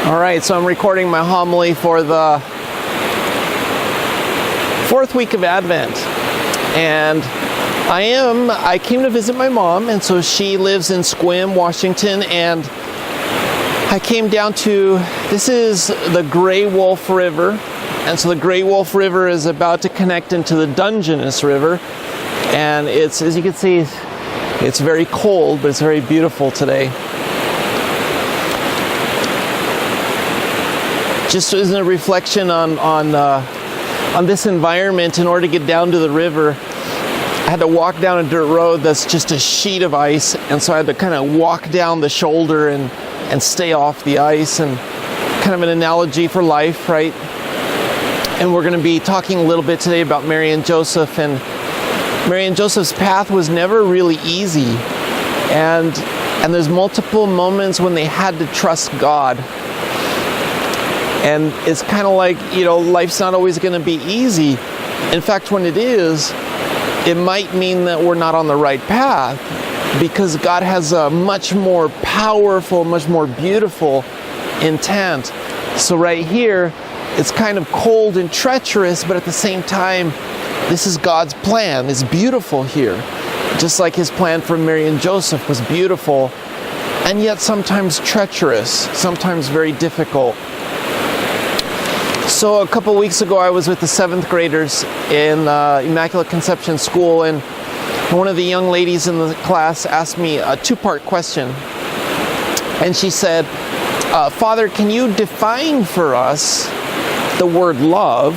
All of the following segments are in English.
All right, so I'm recording my homily for the fourth week of Advent, and I came to visit my mom, and so she lives in Sequim, Washington, and I came down to, this is the Gray Wolf River, and so the Gray Wolf River is about to connect into the Dungeness River, and it's, as you can see, it's very cold, but it's very beautiful today. Just as a reflection on this environment, in order to get down to the river, I had to walk down a dirt road that's just a sheet of ice, and so I had to kind of walk down the shoulder and stay off the ice, and kind of an analogy for life, right? And we're going to be talking a little bit today about Mary and Joseph, and Mary and Joseph's path was never really easy, and there's multiple moments when they had to trust God. And it's kind of like, life's not always going to be easy. In fact, when it is, it might mean that we're not on the right path, because God has a much more powerful, much more beautiful intent. So right here, it's kind of cold and treacherous, but at the same time, this is God's plan. It's beautiful here. Just like his plan for Mary and Joseph was beautiful, and yet sometimes treacherous, sometimes very difficult. So a couple weeks ago, I was with the 7th graders in Immaculate Conception School, and one of the young ladies in the class asked me a two-part question. And she said, Father, can you define for us the word love?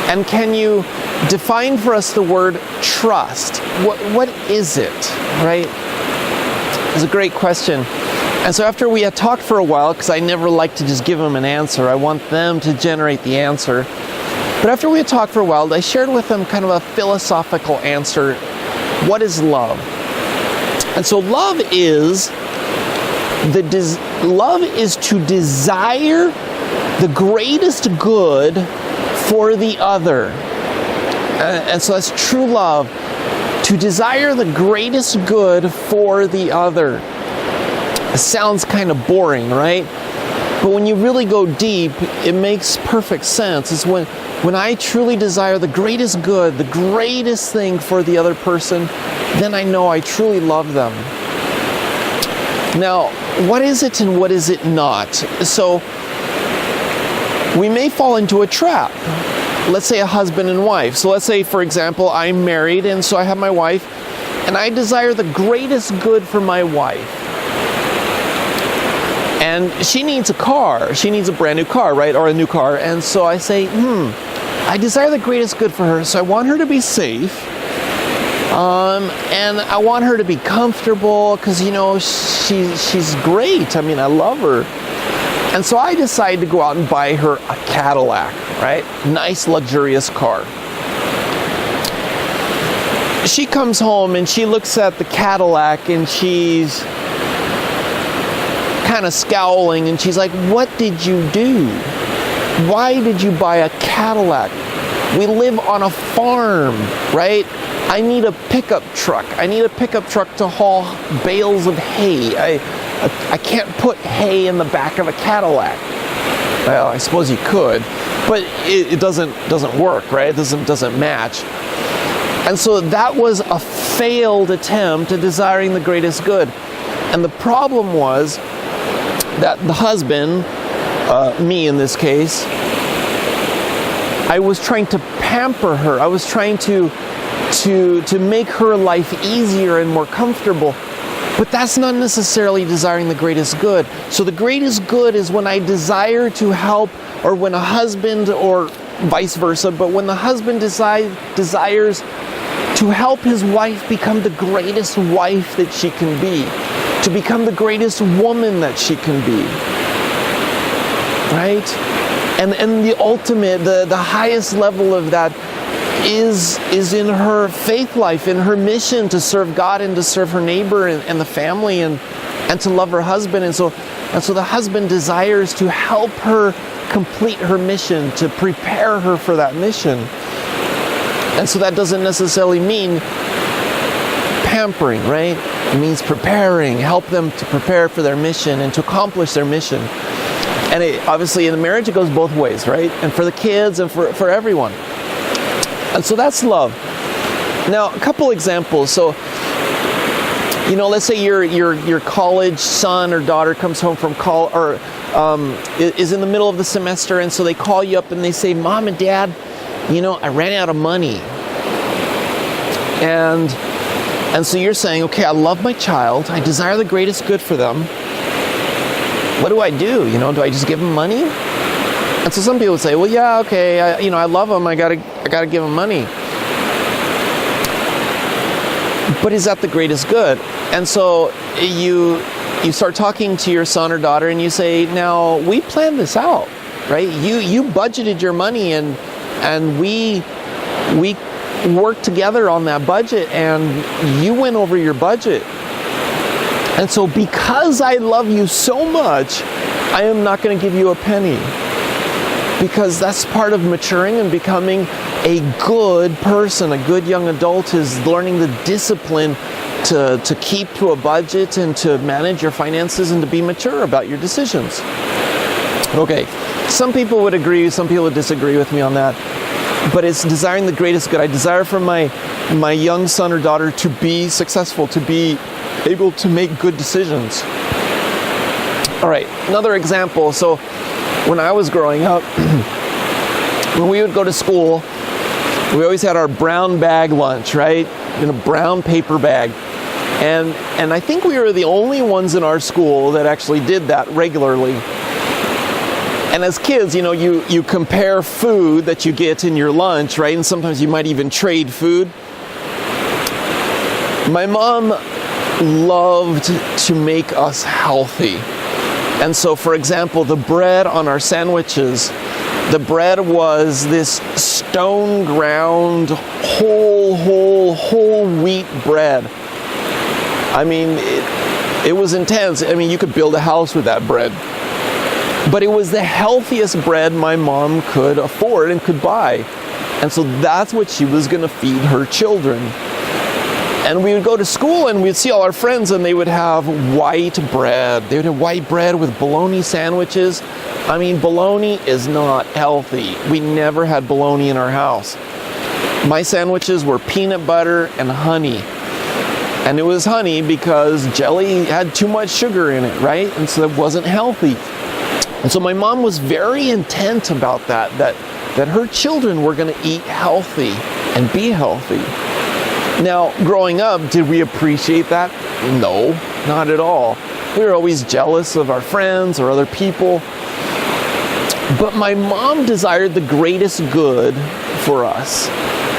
And can you define for us the word trust? What is it, right? It's a great question. And so after we had talked for a while, because I never like to just give them an answer, I want them to generate the answer. But after we had talked for a while, I shared with them kind of a philosophical answer. What is love? And so love is to desire the greatest good for the other. And so that's true love, to desire the greatest good for the other. It sounds kind of boring, right? But when you really go deep, it makes perfect sense. It's when I truly desire the greatest good, the greatest thing for the other person, then I know I truly love them. Now, what is it and what is it not? So, we may fall into a trap. Let's say a husband and wife. So let's say, for example, I'm married, and so I have my wife, and I desire the greatest good for my wife. And she needs a car. She needs a brand new car, right? Or a new car. And so I say, I desire the greatest good for her. So I want her to be safe. And I want her to be comfortable because, she's great. I mean, I love her. And so I decide to go out and buy her a Cadillac, right? Nice, luxurious car. She comes home and she looks at the Cadillac and she's kind of scowling, and she's like, what did you do? Why did you buy a Cadillac? We live on a farm, right? I need a pickup truck. I need a pickup truck to haul bales of hay. I can't put hay in the back of a Cadillac. Well, I suppose you could, but it doesn't work, right? It doesn't match. And so that was a failed attempt at desiring the greatest good. And the problem was that the husband, me in this case, I was trying to pamper her. I was trying to make her life easier and more comfortable. But that's not necessarily desiring the greatest good. So the greatest good is when I desire to help, or when a husband, or vice versa, but when the husband desires to help his wife become the greatest wife that she can be, to become the greatest woman that she can be, right? And the ultimate, the highest level of that is in her faith life, in her mission to serve God and to serve her neighbor and the family and to love her husband. And so the husband desires to help her complete her mission, to prepare her for that mission. And so that doesn't necessarily mean pampering, right? It means preparing, help them to prepare for their mission and to accomplish their mission. And obviously in the marriage, it goes both ways, right? And for the kids and for everyone. And so that's love. Now, a couple examples. So, let's say your college son or daughter comes home from is in the middle of the semester, and so they call you up and they say, Mom and Dad, I ran out of money. And so you're saying, okay, I love my child. I desire the greatest good for them. What do I do? Do I just give them money? And so some people would say, well, yeah, okay, I love them. I gotta give them money. But is that the greatest good? And so you start talking to your son or daughter and you say, now we planned this out, right? You budgeted your money and we worked together on that budget and you went over your budget. And so because I love you so much, I am not going to give you a penny. Because that's part of maturing and becoming a good person. A good young adult is learning the discipline to keep to a budget and to manage your finances and to be mature about your decisions. Okay, some people would agree, some people would disagree with me on that. But it's desiring the greatest good. I desire for my young son or daughter to be successful, to be able to make good decisions. All right, another example. So when I was growing up, when we would go to school, we always had our brown bag lunch, right? In a brown paper bag. And I think we were the only ones in our school that actually did that regularly. And as kids, you compare food that you get in your lunch, right? And sometimes you might even trade food. My mom loved to make us healthy. And so, for example, the bread on our sandwiches, the bread was this stone ground, whole wheat bread. I mean, it was intense. I mean, you could build a house with that bread. But it was the healthiest bread my mom could afford and could buy. And so that's what she was going to feed her children. And we would go to school and we'd see all our friends and they would have white bread. They would have white bread with bologna sandwiches. I mean, bologna is not healthy. We never had bologna in our house. My sandwiches were peanut butter and honey. And it was honey because jelly had too much sugar in it, right? And so it wasn't healthy. And so my mom was very intent about that her children were going to eat healthy and be healthy. Now, growing up, did we appreciate that? No, not at all. We were always jealous of our friends or other people. But my mom desired the greatest good for us.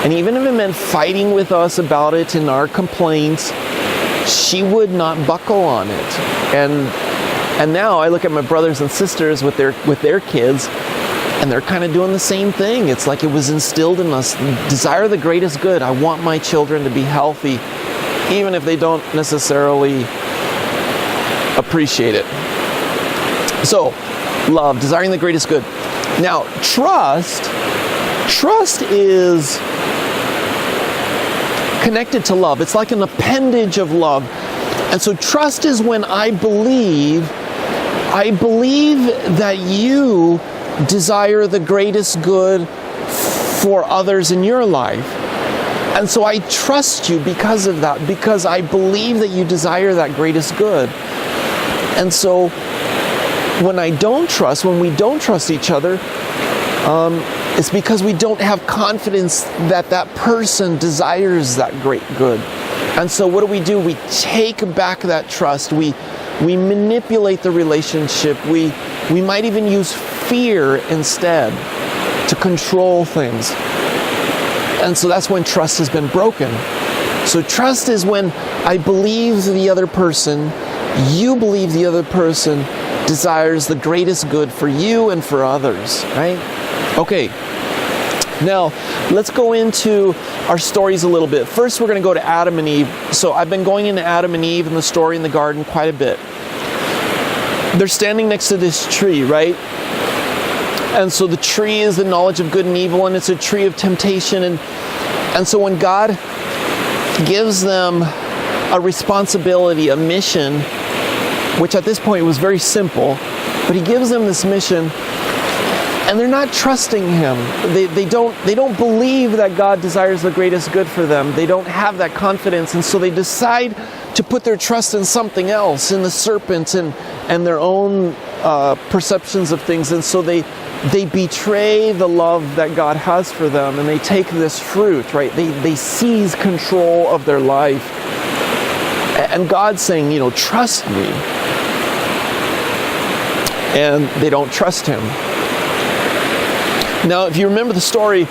And even if it meant fighting with us about it in our complaints, she would not buckle on it. And now I look at my brothers and sisters with their kids, and they're kind of doing the same thing. It's like it was instilled in us. Desire the greatest good. I want my children to be healthy, even if they don't necessarily appreciate it. So, love, desiring the greatest good. Now, trust is connected to love. It's like an appendage of love. And so trust is when I believe that you desire the greatest good for others in your life. And so I trust you because of that, because I believe that you desire that greatest good. And so when we don't trust each other, it's because we don't have confidence that that person desires that great good. And so what do? We take back that trust. We manipulate the relationship. We might even use fear instead to control things. And so that's when trust has been broken. So trust is when I believe the other person, you believe the other person desires the greatest good for you and for others, right? Okay, now let's go into our stories a little bit. First, we're going to go to Adam and Eve. So I've been going into Adam and Eve and the story in the garden quite a bit. They're standing next to this tree, right? And so the tree is the knowledge of good and evil, and it's a tree of temptation. And so when God gives them a responsibility, a mission, which at this point was very simple, but he gives them this mission, and they're not trusting him. They don't believe that God desires the greatest good for them. They don't have that confidence, and so they decide to put their trust in something else, in the serpent and their own perceptions of things, and so they betray the love that God has for them, and they take this fruit, right? They seize control of their life. And God's saying, trust me. And they don't trust him. Now, if you remember the story,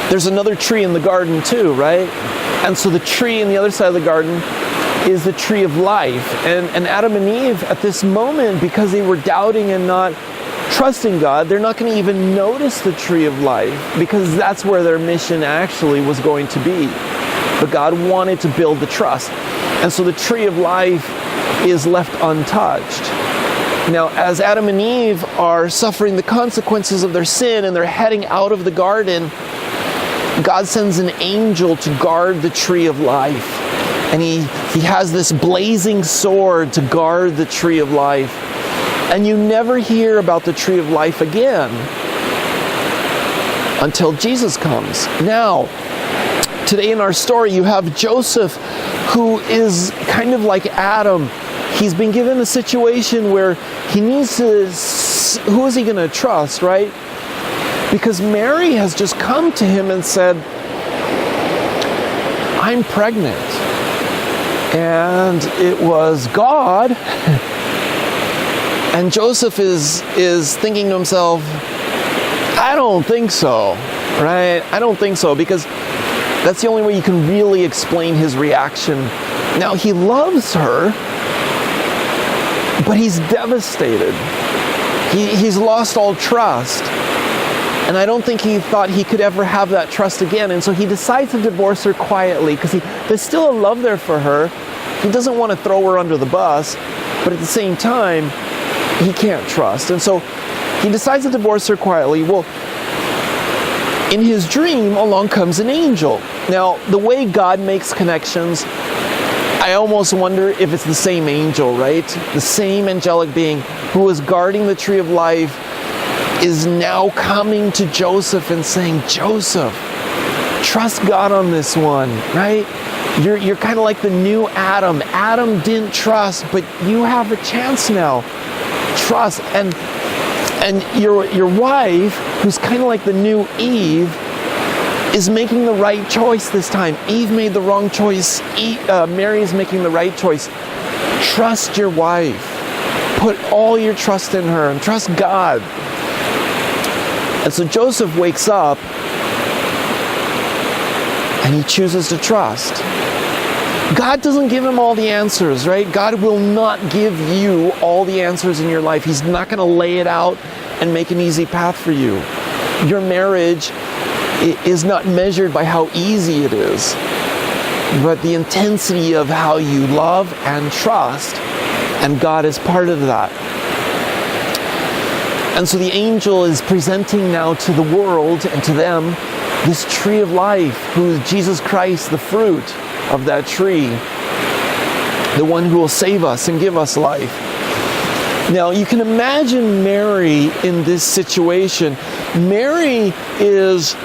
there's another tree in the garden too, right? And so the tree on the other side of the garden is the tree of life. And Adam and Eve, at this moment, because they were doubting and not trusting God, they're not going to even notice the tree of life, because that's where their mission actually was going to be. But God wanted to build the trust. And so the tree of life is left untouched. Now, as Adam and Eve are suffering the consequences of their sin and they're heading out of the garden, God sends an angel to guard the tree of life. And he has this blazing sword to guard the tree of life. And you never hear about the tree of life again until Jesus comes. Now, today in our story, you have Joseph, who is kind of like Adam. He's been given a situation where he needs to, who is he going to trust, right? Because Mary has just come to him and said, I'm pregnant. And it was God. And Joseph is thinking to himself, I don't think so, right? I don't think so, because that's the only way you can really explain his reaction. Now, he loves her, but he's devastated. He's lost all trust. And I don't think he thought he could ever have that trust again. And so he decides to divorce her quietly, because there's still a love there for her. He doesn't want to throw her under the bus, but at the same time, he can't trust. And so he decides to divorce her quietly. Well, in his dream, along comes an angel. Now, the way God makes connections, I almost wonder if it's the same angel, right? The same angelic being who was guarding the tree of life is now coming to Joseph and saying, Joseph, trust God on this one, right? You're kind of like the new Adam. Adam didn't trust, but you have a chance now. Trust. And your wife, who's kind of like the new Eve, is making the right choice this time. Eve made the wrong choice. Mary is making the right choice. Trust your wife. Put all your trust in her and trust God. And so Joseph wakes up and he chooses to trust. God doesn't give him all the answers, right? God will not give you all the answers in your life. He's not going to lay it out and make an easy path for you. Your marriage is not measured by how easy it is, but the intensity of how you love and trust, and God is part of that. And so the angel is presenting now to the world and to them this tree of life, who is Jesus Christ, the fruit of that tree, the one who will save us and give us life. Now, you can imagine Mary in this situation. Mary is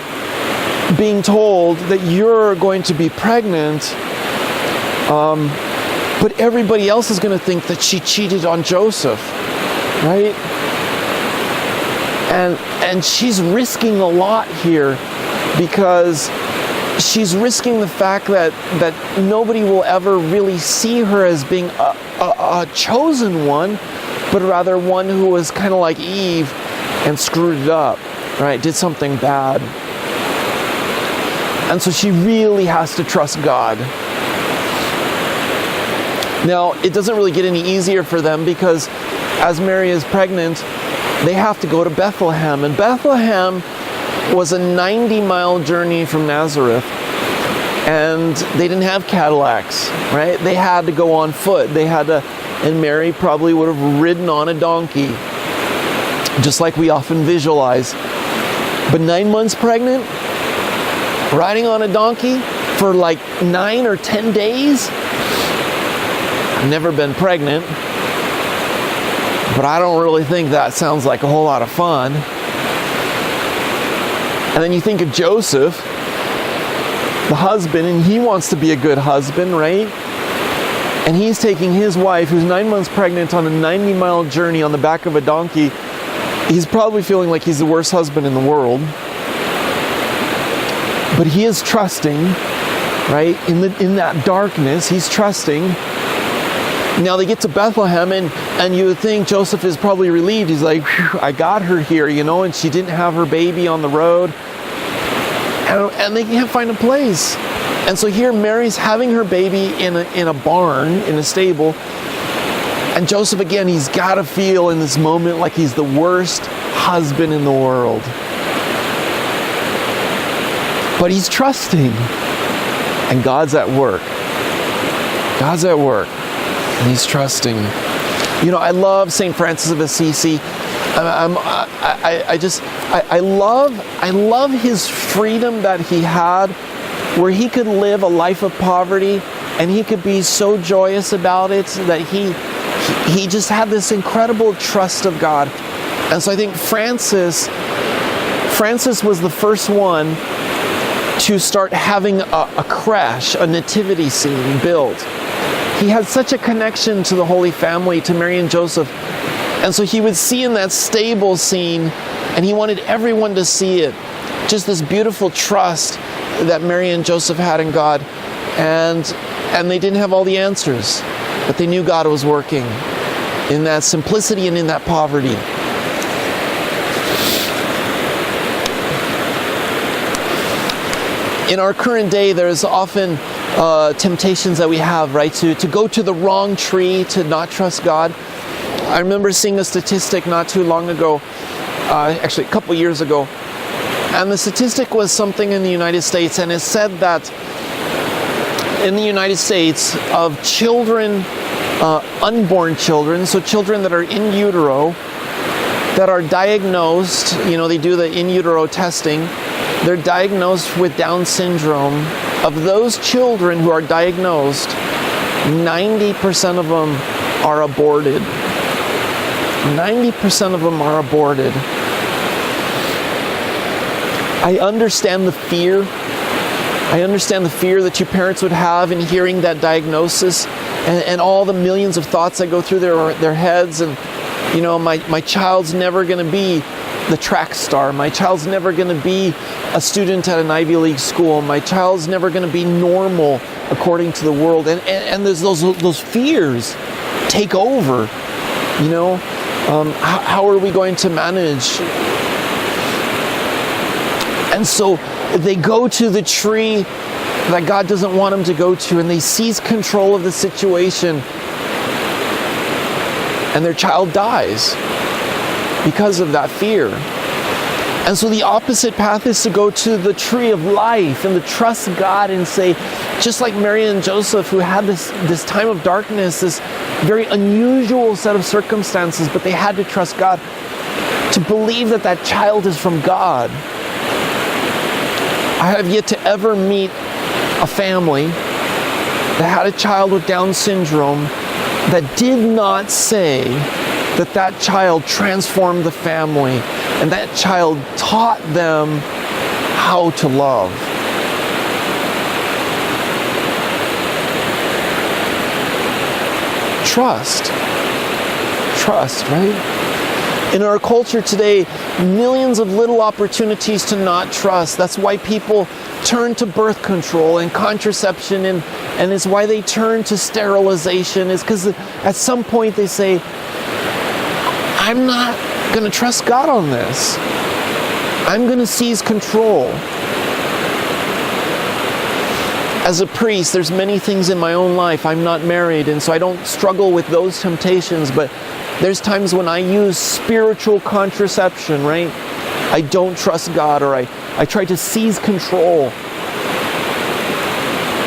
being told that you're going to be pregnant, but everybody else is going to think that she cheated on Joseph, right? And she's risking a lot here, because she's risking the fact that nobody will ever really see her as being a chosen one, but rather one who was kind of like Eve and screwed it up, right? Did something bad. And so she really has to trust God. Now, it doesn't really get any easier for them, because as Mary is pregnant, they have to go to Bethlehem. And Bethlehem was a 90-mile journey from Nazareth. And they didn't have Cadillacs, right? They had to go on foot. They had to, and Mary probably would have ridden on a donkey, just like we often visualize. But 9 months pregnant, riding on a donkey for like 9 or 10 days, never been pregnant, but I don't really think that sounds like a whole lot of fun. And then you think of Joseph, the husband, and he wants to be a good husband, right? And he's taking his wife, who's 9 months pregnant, on a 90-mile journey on the back of a donkey. He's probably feeling like he's the worst husband in the world. But he is trusting, right? In that darkness, he's trusting. Now they get to Bethlehem, and you would think Joseph is probably relieved. He's like, I got her here, and she didn't have her baby on the road. And they can't find a place. And so here Mary's having her baby in a barn, in a stable. And Joseph, again, he's got to feel in this moment like he's the worst husband in the world. But he's trusting. And God's at work. God's at work. And he's trusting. I love St. Francis of Assisi. I love his freedom that he had, where he could live a life of poverty and he could be so joyous about it that he just had this incredible trust of God. And so I think Francis was the first one to start having a creche, a nativity scene built. He had such a connection to the Holy Family, to Mary and Joseph. And so he would see in that stable scene, and he wanted everyone to see it, just this beautiful trust that Mary and Joseph had in God. And they didn't have all the answers, but they knew God was working in that simplicity and in that poverty. In our current day, there's often temptations that we have, right? To go to the wrong tree, to not trust God. I remember seeing a statistic not too long ago, actually a couple years ago, and the statistic was something in the United States, and it said that in the United States, of children, unborn children, so children that are in utero, that are diagnosed, they do the in utero testing, they're diagnosed with Down syndrome. Of those children who are diagnosed, 90% of them are aborted. 90% of them are aborted. I understand the fear. I understand the fear that you parents would have in hearing that diagnosis, and all the millions of thoughts that go through their heads. And my child's never going to be the track star. My child's never going to be a student at an Ivy League school. My child's never going to be normal according to the world. And there's those fears take over. How are we going to manage? And so they go to the tree that God doesn't want them to go to, and they seize control of the situation, and their child dies because of that fear. And so the opposite path is to go to the tree of life and to trust God and say, just like Mary and Joseph, who had this time of darkness, this very unusual set of circumstances, but they had to trust God, to believe that child is from God. I have yet to ever meet a family that had a child with Down syndrome that did not say that child transformed the family and that child taught them how to love. Trust, right? In our culture today, millions of little opportunities to not trust. That's why people turn to birth control and contraception, and it's why they turn to sterilization, is because at some point they say, I'm not going to trust God on this. I'm going to seize control. As a priest, there's many things in my own life. I'm not married, and so I don't struggle with those temptations, but there's times when I use spiritual contraception, right? I don't trust God, or I try to seize control.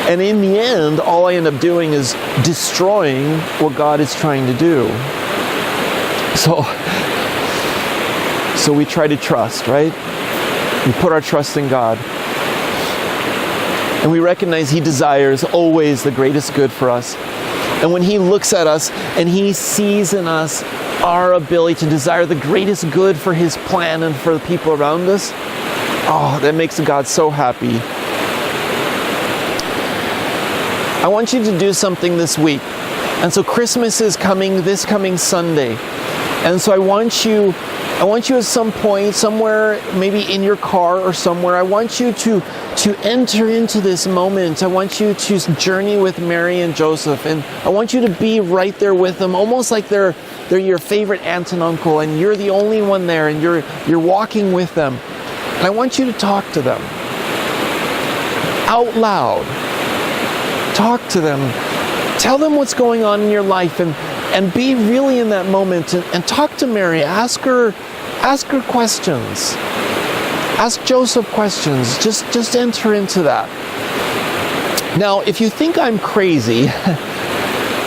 And in the end, all I end up doing is destroying what God is trying to do. So we try to trust, right? We put our trust in God. And we recognize He desires always the greatest good for us. And when he looks at us and he sees in us our ability to desire the greatest good for his plan and for the people around us, oh, that makes God so happy. I want you to do something this week. And so Christmas is coming this coming Sunday. And so I want you at some point, somewhere, maybe in your car or somewhere, I want you to enter into this moment. I want you to journey with Mary and Joseph, and I want you to be right there with them, almost like they're your favorite aunt and uncle, and you're the only one there, and you're walking with them. And I want you to talk to them out loud. Talk to them. Tell them what's going on in your life, and be really in that moment, and talk to Mary. Ask her questions. Ask Joseph questions. Just enter into that. Now, if you think I'm crazy,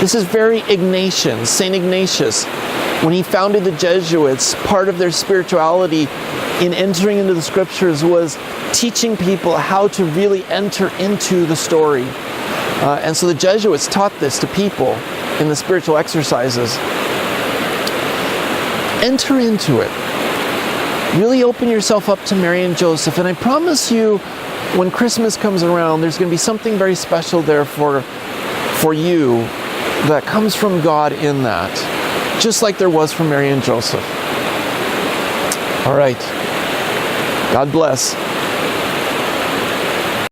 this is very Ignatian, St. Ignatius. When he founded the Jesuits, part of their spirituality in entering into the scriptures was teaching people how to really enter into the story. And so the Jesuits taught this to people in the spiritual exercises. Enter into it. Really open yourself up to Mary and Joseph. And I promise you, when Christmas comes around, there's going to be something very special there for you that comes from God in that. Just like there was for Mary and Joseph. All right. God bless.